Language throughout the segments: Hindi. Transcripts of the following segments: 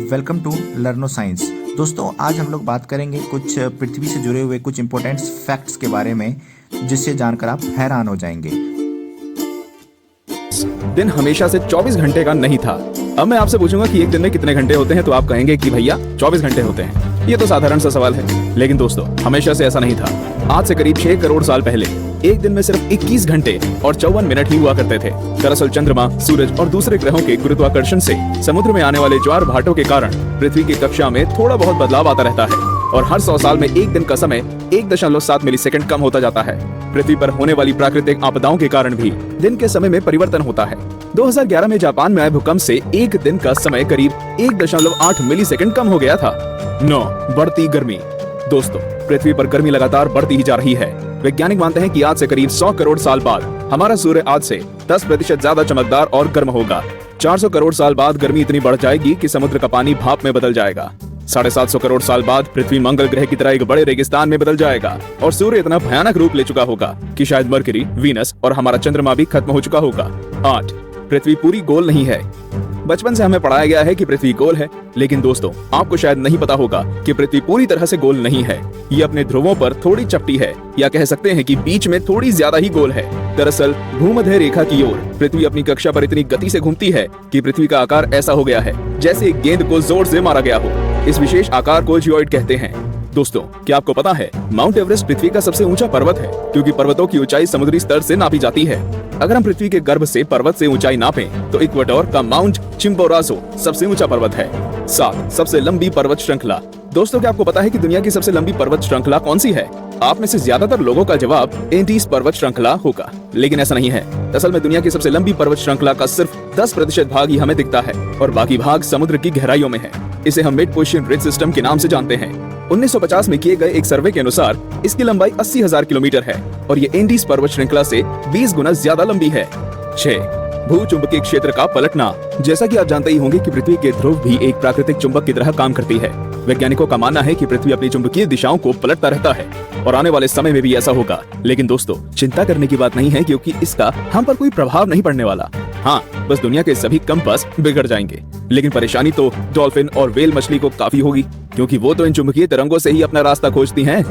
Welcome to लर्नो science. दोस्तों, आज हम लोग बात करेंगे कुछ पृथ्वी से जुड़े हुए कुछ इंपॉर्टेंट फैक्ट्स के बारे में, जिससे जानकर आप हैरान हो जाएंगे। दिन हमेशा से 24 घंटे का नहीं था। अब मैं आपसे पूछूंगा कि एक दिन में कितने घंटे होते हैं, तो आप कहेंगे कि भैया 24 घंटे होते हैं। ये तो साधारण सा सवाल है, लेकिन दोस्तों हमेशा से ऐसा नहीं था। आज से करीब 6 करोड़ साल पहले एक दिन में सिर्फ 21 घंटे और 54 मिनट ही हुआ करते थे। दरअसल चंद्रमा, सूरज और दूसरे ग्रहों के गुरुत्वाकर्षण से समुद्र में आने वाले ज्वार भाटों के कारण पृथ्वी की कक्षा में थोड़ा बहुत बदलाव आता रहता है और हर 100 साल में एक दिन का समय 1.7 मिलीसेकंड कम होता जाता है। पृथ्वी पर होने वाली प्राकृतिक आपदाओं के कारण भी दिन के समय में परिवर्तन होता है। 2011 में जापान में आए भूकंप से एक दिन का समय करीब 1.8 मिलीसेकंड कम हो गया था। 9. बढ़ती गर्मी। दोस्तों, पृथ्वी पर गर्मी लगातार बढ़ती ही जा रही है। वैज्ञानिक मानते हैं कि आज से करीब 100 करोड़ साल बाद हमारा सूर्य आज से 10% ज्यादा चमकदार और गर्म होगा। 400 करोड़ साल बाद गर्मी इतनी बढ़ जाएगी कि समुद्र का पानी भाप में बदल जाएगा। 750 करोड़ साल बाद पृथ्वी मंगल ग्रह की तरह एक बड़े रेगिस्तान में बदल जाएगा और सूर्य इतना भयानक रूप ले चुका होगा कि शायद मरकरी, वीनस और हमारा चंद्रमा भी खत्म हो चुका होगा। 8. पृथ्वी पूरी गोल नहीं है। बचपन से हमें पढ़ाया गया है कि पृथ्वी गोल है, लेकिन दोस्तों आपको शायद नहीं पता होगा कि पृथ्वी पूरी तरह से गोल नहीं है। ये अपने ध्रुवों पर थोड़ी चपटी है, या कह सकते हैं कि बीच में थोड़ी ज्यादा ही गोल है। दरअसल भूमध्य रेखा की ओर पृथ्वी अपनी कक्षा पर इतनी गति से घूमती है कि पृथ्वी का आकार ऐसा हो गया है जैसे एक गेंद को जोर से मारा गया हो। इस विशेष आकार को जियोइड कहते हैं। दोस्तों, क्या आपको पता है माउंट एवरेस्ट पृथ्वी का सबसे ऊंचा पर्वत है, क्योंकि पर्वतों की ऊंचाई समुद्री स्तर से नापी जाती है। अगर हम पृथ्वी के गर्भ से पर्वत से ऊंचाई नापें तो इक्वेडोर का माउंट चिम्बोराजो सबसे ऊंचा पर्वत है। 7. सबसे लंबी पर्वत श्रृंखला। दोस्तों, क्या आपको पता है कि दुनिया की सबसे लंबी पर्वत श्रृंखला कौन सी है? आप में से ज्यादातर लोगों का जवाब एंडीज पर्वत श्रृंखला होगा, लेकिन ऐसा नहीं है। असल में दुनिया की सबसे लंबी पर्वत श्रृंखला का सिर्फ 10% भाग ही हमें दिखता है और बाकी भाग समुद्र की गहराइयों में है। इसे हम मिड ओशियन रिज सिस्टम के नाम से जानते हैं। 1950 में किए गए एक सर्वे के अनुसार इसकी लंबाई 80,000 किलोमीटर है और ये एंडीज पर्वत श्रृंखला से 20 गुना ज्यादा लंबी है। 6. भूचुंबकीय क्षेत्र का पलटना। जैसा कि आप जानते ही होंगे कि पृथ्वी के ध्रुव भी एक प्राकृतिक चुंबक की तरह काम करती है। वैज्ञानिकों का मानना है कि पृथ्वी अपनी चुंबकीय दिशाओं को पलटता रहता है और आने वाले समय में भी ऐसा होगा। लेकिन दोस्तों, चिंता करने की बात नहीं है, क्योंकि इसका हम पर कोई प्रभाव नहीं पड़ने वाला। हाँ, बस दुनिया के सभी कंपास बिगड़ जाएंगे। लेकिन परेशानी तो डॉल्फिन और व्हेल मछली को काफी होगी, क्योंकि वो तो इन चुंबकीय तरंगों से ही अपना रास्ता खोजती हैं।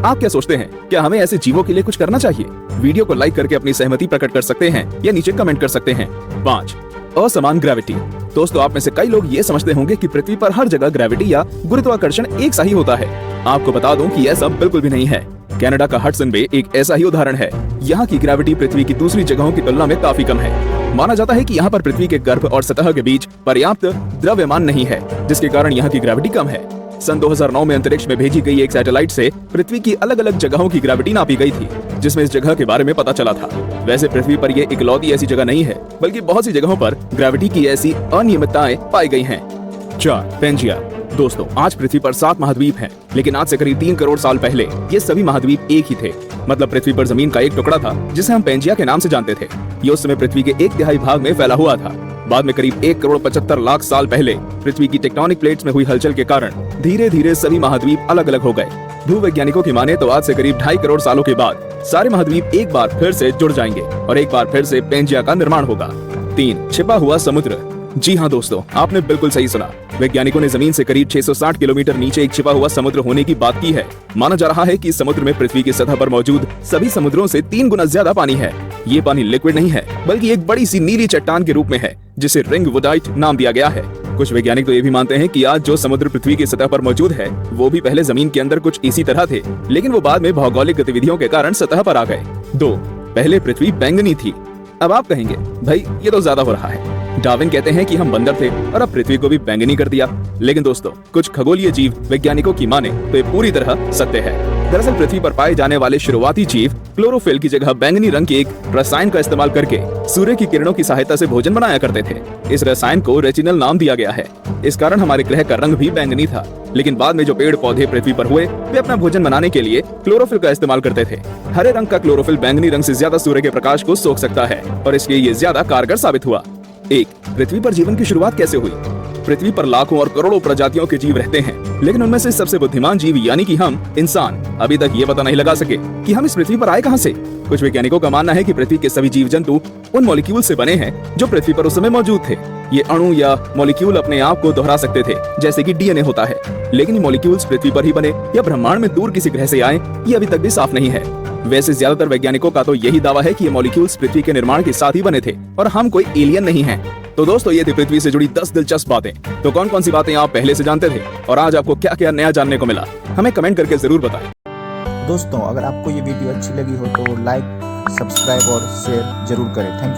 आप क्या सोचते हैं, क्या हमें ऐसे जीवों के लिए कुछ करना चाहिए? वीडियो को लाइक करके अपनी सहमति प्रकट कर सकते हैं या नीचे कमेंट कर सकते हैं। 5. असमान ग्रेविटी। दोस्तों, आप में से कई लोग ये समझते होंगे कि पृथ्वी पर हर जगह ग्रेविटी या गुरुत्वाकर्षण एक सा ही होता है। आपको बता दूं कि ऐसा बिल्कुल भी नहीं है। कनाडा का हडसन बे एक ऐसा ही उदाहरण है। यहाँ की ग्रेविटी पृथ्वी की दूसरी जगहों की तुलना में काफी कम है। माना जाता है कि यहाँ पर पृथ्वी के गर्भ और सतह के बीच पर्याप्त द्रव्यमान नहीं है, जिसके कारण यहाँ की ग्रेविटी कम है। सन 2009 में अंतरिक्ष में भेजी गई एक सैटेलाइट से पृथ्वी की अलग अलग जगहों की ग्रेविटी नापी गई थी, जिसमें इस जगह के बारे में पता चला था। वैसे पृथ्वी पर ये इकलौती ऐसी जगह नहीं है, बल्कि बहुत सी जगहों पर ग्रेविटी की ऐसी अनियमितताएं पाई गई हैं। 4. पेंजिया। दोस्तों, आज पृथ्वी पर 7 महाद्वीप हैं, लेकिन आज से करीब 3 करोड़ साल पहले ये सभी महाद्वीप एक ही थे। मतलब पृथ्वी पर जमीन का एक टुकड़ा था जिसे हम पेंजिया के नाम से जानते थे। ये उस समय पृथ्वी के 1/3 भाग में फैला हुआ था। बाद में करीब 1 करोड़ 75 लाख साल पहले पृथ्वी की टेक्टोनिक प्लेट्स में हुई हलचल के कारण धीरे धीरे सभी महाद्वीप अलग अलग हो गए। भूवैज्ञानिकों की माने तो आज से करीब 2.5 करोड़ सालों के बाद सारे महाद्वीप एक बार फिर से जुड़ जाएंगे और एक बार फिर से पेंजिया का निर्माण होगा। 3. छिपा हुआ समुद्र। जी हाँ दोस्तों, आपने बिल्कुल सही सुना। वैज्ञानिकों ने जमीन से करीब 660 किलोमीटर नीचे एक छिपा हुआ समुद्र होने की बात की है। माना जा रहा है कि समुद्र में पृथ्वी की सतह पर मौजूद सभी समुद्रों से 3 गुना ज्यादा पानी है। ये पानी लिक्विड नहीं है, बल्कि एक बड़ी सी नीली चट्टान के रूप में है, जिसे रिंग वुडाइट नाम दिया गया है। कुछ वैज्ञानिक तो ये भी मानते हैं कि आज जो समुद्र पृथ्वी की सतह पर मौजूद है, वो भी पहले जमीन के अंदर कुछ इसी तरह थे, लेकिन वो बाद में भौगोलिक गतिविधियों के कारण सतह पर आ गए। 2. पहले पृथ्वी बैंगनी थी। अब आप कहेंगे, भाई ये तो ज्यादा हो रहा है। डार्विन कहते हैं कि हम बंदर थे और अब पृथ्वी को भी बैंगनी कर दिया। लेकिन दोस्तों, कुछ खगोलीय जीव वैज्ञानिकों की माने तो ये पूरी तरह सत्य है। दरअसल पृथ्वी पर पाए जाने वाले शुरुआती जीव क्लोरोफिल की जगह बैंगनी रंग के एक रसायन का इस्तेमाल करके सूर्य की किरणों की सहायता से भोजन बनाया करते थे। इस रसायन को रेटिनल नाम दिया गया है। इस कारण हमारे ग्रह का रंग भी बैंगनी था। लेकिन बाद में जो पेड़ पौधे पृथ्वी पर हुए, वे अपना भोजन बनाने के लिए क्लोरोफिल का इस्तेमाल करते थे। हरे रंग का क्लोरोफिल बैंगनी रंग से ज्यादा सूर्य के प्रकाश को सोख सकता है और इसलिए ये ज्यादा कारगर साबित हुआ। 1. पृथ्वी पर जीवन की शुरुआत कैसे हुई? पृथ्वी पर लाखों और करोड़ों प्रजातियों के जीव रहते हैं, लेकिन उनमें से सबसे बुद्धिमान जीव यानी कि हम इंसान अभी तक ये पता नहीं लगा सके कि हम इस पृथ्वी पर आए कहां से। कुछ वैज्ञानिकों का मानना है कि पृथ्वी के सभी जीव जंतु उन मॉलिक्यूल से बने हैं जो पृथ्वी पर उस समय मौजूद थे। ये अणु या मॉलिक्यूल अपने आप को दोहरा सकते थे, जैसे कि डीएनए होता है, लेकिन ये मॉलिक्यूल्स पृथ्वी पर ही बने या ब्रह्मांड में दूर किसी ग्रह से आए, ये अभी तक भी साफ नहीं है। वैसे ज्यादातर वैज्ञानिकों का तो यही दावा है कि ये मॉलिक्यूल्स पृथ्वी के निर्माण के साथ ही बने थे और हम कोई एलियन नहीं हैं। तो दोस्तों, ये थी पृथ्वी से जुड़ी 10 दिलचस्प बातें। तो कौन कौन सी बातें आप पहले से जानते थे और आज आपको क्या क्या नया जानने को मिला, हमें कमेंट करके जरूर बताएं। दोस्तों, अगर आपको ये वीडियो अच्छी लगी हो तो लाइक, सब्सक्राइब और शेयर जरूर करें। Thank you.